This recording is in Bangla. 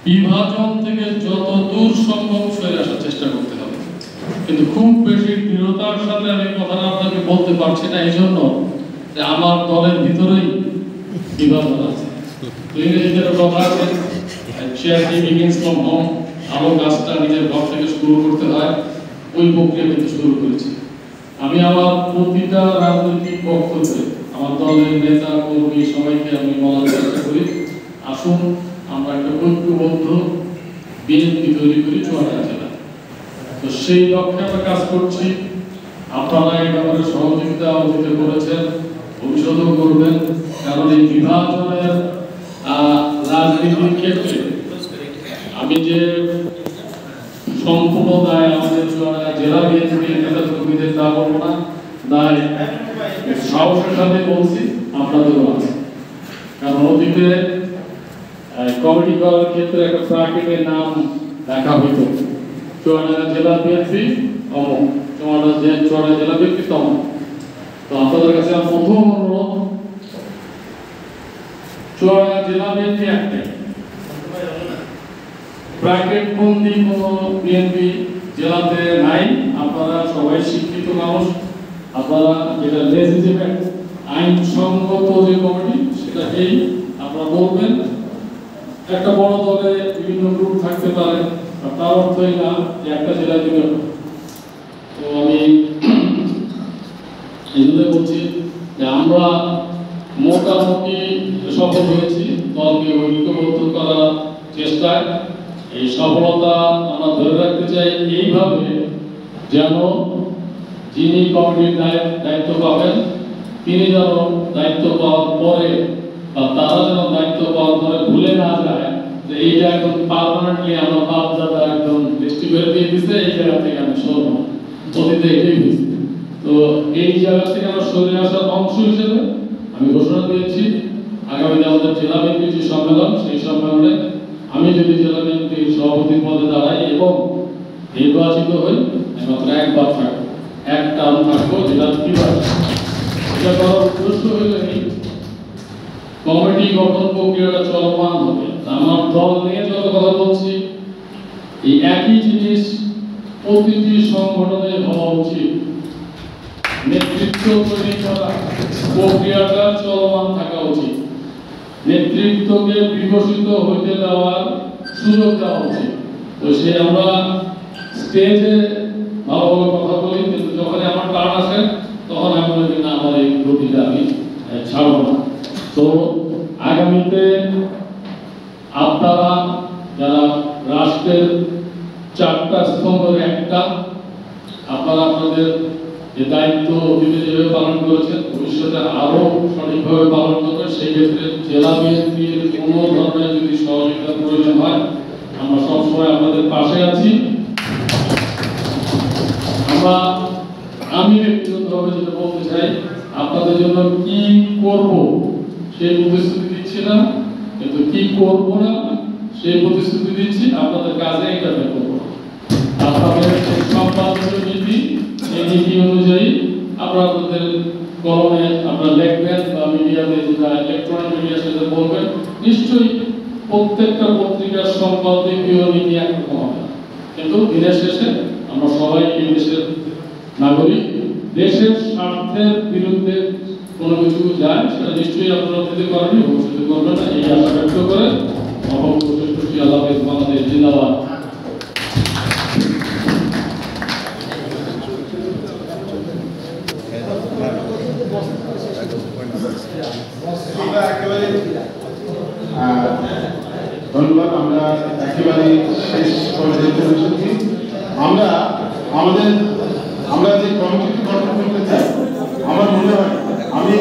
বিভাজন থেকে যত দূর সম্ভব সরে আসার চেষ্টা করতে হবে। কিন্তু খুব বেশি দৃঢ়তার সাথে আমি কথাটা আপনাকে বলতে পারছি না, এই জন্য যে আমার দলের ভিতরেই বিভাজন আছে। ইংরেজিদের কথা আছে, charity begins from home, আলো গাছটা নিজের ঘর থেকে শুরু করতে হয়, ওই প্রক্রিয়া কিন্তু শুরু করেছি। আমি আমার প্রতিটা রাজনৈতিক বক্তব্যে আমার দলের নেতা কর্মী সবাইকে আমি বলার চেষ্টা করি, আসুন আমরা একটা ঐক্যবদ্ধ বিএনপি তৈরি করি চুয়াডাঙ্গা জেলা। তো সেই লক্ষ্যে আমরা কাজ করছি। আপনারা এই ব্যাপারে সহযোগিতা দিতে করেছেন, ভবিষ্যতেও করবেন, কারণ এই বিভাজনের রাজনীতির ক্ষেত্রে আমি যে সম্পূর্ণ দায় আমাদের চুয়াডাঙ্গা জেলা বিএনপির নেতা কর্মীদের তা বলবো না, দায় সাহসের সাথে বলছি আপনাদেরও আছে। কারণ অতীতে কমিটি করার ক্ষেত্রে একটা প্রাকেটের নাম দেখা হইত, চুয়াডাঙ্গা জেলা বিএনপি অমক, চুয়াডাঙ্গা জেলা বিএনপি তমক। তো আপনাদের কাছে আমার প্রথম অনুরোধ, চুয়াডাঙ্গা জেলা বিএনপি একটাই, প্রাকেট বন্দি কোনো বিএনপি জেলাতে নাই। আপনারা সবাই শিক্ষিত মানুষ, আপনারা যেটা লেজিটিমেট আইনসঙ্গত যে কমিটি সেটাকেই আপনারা বলবেন। একটা বড় দলে বিভিন্ন গ্রুপ থাকতে পারে, তার অর্থই না যে একটা জেলা দিবে। তো আমি এই জন্য বলছি যে আমরা মোটামুটি সফল হয়েছি দলকে ঐক্যবদ্ধ করার চেষ্টায়। এই সফলতা আমরা ধরে রাখতে চাই এইভাবে যেন যিনি কমিটির দায়িত্ব পাবেন তিনি যেন দায়িত্ব পাওয়ার পরে বা তারা যেন দায়িত্ব পাওয়ার পরে ভুলে না যায় যে এইটা একদম পার্মানেন্টলি আমার বাপ দাদা একদম ডিস্ট্রিবিউট দিয়ে দিচ্ছে, এই জায়গা থেকে আমি সরব, অতীতে এটাই হয়েছে। তো এই জায়গা থেকে আমরা সরে আসার অংশ হিসেবে আমি ঘোষণা দিয়েছি আগামীতে আমাদের জেলা বিএনপির যে সম্মেলন, সেই সম্মেলনে আমি যদি জেলা বিএনপির সভাপতি পদে দাঁড়াই এবং নির্বাচিত হই, মাত্র একবার থাকবো, এক টার্ম থাকবো, যেটা এটা করার উদ্দেশ্য হইলে কমিটি গঠন প্রক্রিয়াটা চলমান হবে। আমার দল নিয়ে যত কথা বলছি এই একই জিনিস প্রতিটি সংগঠনে হওয়া উচিত। নেতৃত্ব তৈরি করা প্রক্রিয়াটা চলমান থাকা উচিত, নেতৃত্বকে বিকশিত হইতে দেওয়ার সুযোগ দেওয়া উচিত। তো সে আমরা স্টেজে ভালোভাবে কথা বলি, কিন্তু যখন আমার টার্ন আসে তখন আমি বলি না, আমার এই গতিটা আমি ছাড়ব না। তো আগামীতে আপনারা যারা রাষ্ট্রের চারটা স্তম্ভের একটা, আপনারা আপনাদের যে দায়িত্ব অতীতে যেভাবে পালন করেছেন ভবিষ্যতে আরো সঠিকভাবে পালন করবেন। সেই ক্ষেত্রে জেলা বিএনপির কোনো ধরনের যদি সহযোগিতার প্রয়োজন হয় আমরা সবসময় আপনাদের পাশে আছি। আমি ব্যক্তিগতভাবে যেটা বলতে চাই, আপনাদের জন্য কি করব সেই প্রতিশ্রুতি দিচ্ছি না, কিন্তু কি করব না সেই প্রতিশ্রুতি দিচ্ছি। আপনাদের কাজে এটা করব, আপনাদের সম্পাদকীয় নীতি, এই নীতি অনুযায়ী আপনাদের কলমে আপনারা লিখবেন বা মিডিয়াতে যেটা ইলেকট্রনিক মিডিয়া সেটা বলবেন। নিশ্চয়ই প্রত্যেকটা পত্রিকার সম্পাদকীয় নীতি একরকম হবে, কিন্তু দিনের শেষে আমরা সবাই এই দেশের নাগরিক, দেশের স্বার্থের বিরুদ্ধে কোনো কিছু যায় সেটা নিশ্চয়ই আপনারা অতীতে করেন, ভবিষ্যতে করবেন না, এই আশা ব্যক্ত করে আল্লাহ বাংলাদেশ জিন্দাবাদ। ধন্যবাদ। আমরা একেবারে শেষ পর্যায়ে চলে এসেছি। আমরা যে কমিটি গঠন করতে চাই, আমার মনে হয় আমি